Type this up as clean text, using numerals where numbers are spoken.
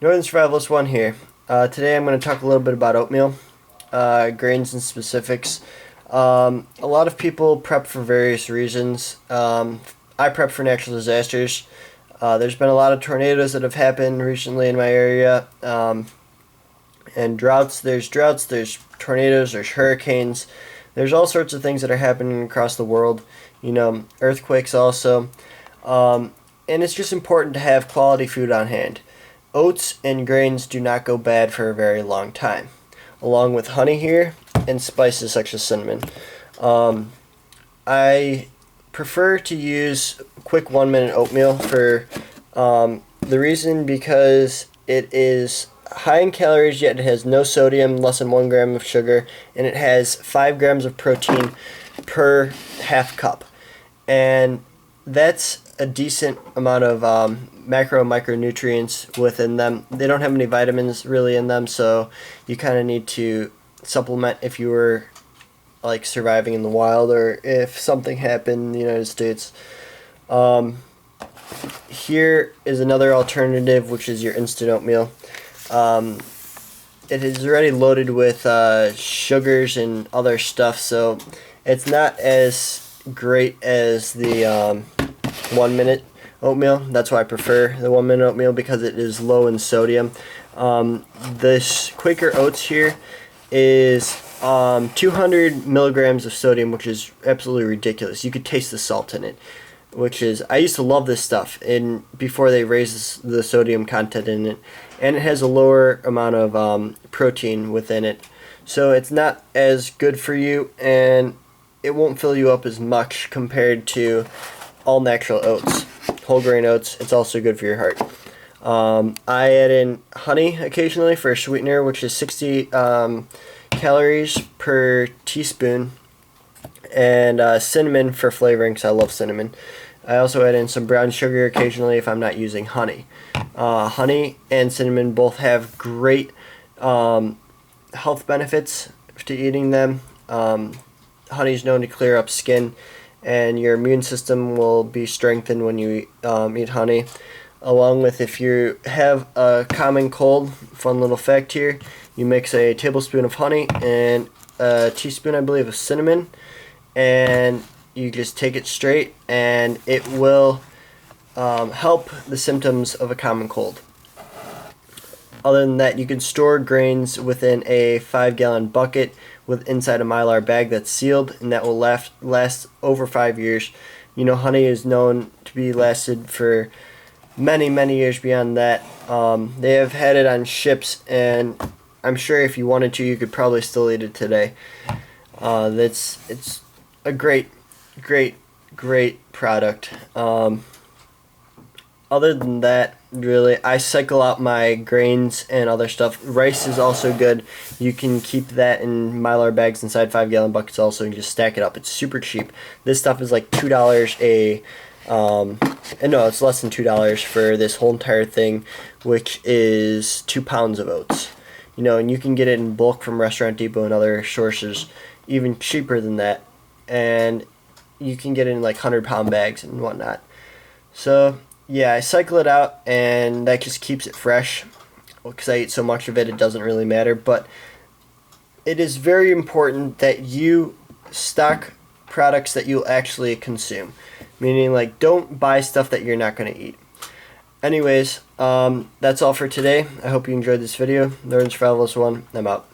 Northern Survivalist 1 here. Today I'm going to talk a little bit about oatmeal, grains and specifics. A lot of people prep for various reasons. I prep for natural disasters. There's been a lot of tornadoes that have happened recently in my area, and droughts. There's tornadoes, there's hurricanes. There's all sorts of things that are happening across the world. Earthquakes also. And it's just important to have quality food on hand. Oats and grains do not go bad for a very long time, along with honey here and spices such as cinnamon. I prefer to use quick 1-minute oatmeal for the reason because it is high in calories, yet it has no sodium, less than 1 gram of sugar, and it has 5 grams of protein per half cup. And that's a decent amount of macro and micronutrients within them. They don't have any vitamins really in them, so you kind of need to supplement if you were like surviving in the wild or if something happened in the United States. Here is another alternative, which is your instant oatmeal. It is already loaded with sugars and other stuff, so it's not as great as the 1-minute oatmeal. That's why I prefer the 1-minute oatmeal, because it is low in sodium. This Quaker Oats here is 200 milligrams of sodium, which is absolutely ridiculous. You could taste the salt in it, I used to love this stuff and before they raised the sodium content in it, and it has a lower amount of protein within it, so it's not as good for you and it won't fill you up as much compared to all natural oats. Whole grain oats, it's also good for your heart. I add in honey occasionally for a sweetener, which is 60 calories per teaspoon, and cinnamon for flavoring, because I love cinnamon. I also add in some brown sugar occasionally if I'm not using honey. Honey and cinnamon both have great health benefits to eating them. Honey is known to clear up skin, and your immune system will be strengthened when you eat honey. Along with, if you have a common cold, fun little fact here, you mix a tablespoon of honey and a teaspoon, I believe, of cinnamon, and you just take it straight, and it will help the symptoms of a common cold. Other than that, you can store grains within a 5-gallon bucket with inside a Mylar bag that's sealed, and that will last over 5 years. Honey is known to be lasted for many, many years beyond that. They have had it on ships, and I'm sure if you wanted to, you could probably still eat it today. It's a great product. Other than that, really, I cycle out my grains and other stuff. Rice is also good. You can keep that in Mylar bags inside 5-gallon buckets also, and just stack it up. It's super cheap. This stuff is like $2 no, it's less than $2 for this whole entire thing, which is 2 pounds of oats. And you can get it in bulk from Restaurant Depot and other sources, even cheaper than that. And you can get it in like 100-pound bags and whatnot. So yeah, I cycle it out, and that just keeps it fresh. Because I eat so much of it, it doesn't really matter. But it is very important that you stock products that you'll actually consume. Meaning, like, don't buy stuff that you're not going to eat. Anyways, that's all for today. I hope you enjoyed this video. Northern Survivalist 1, I'm out.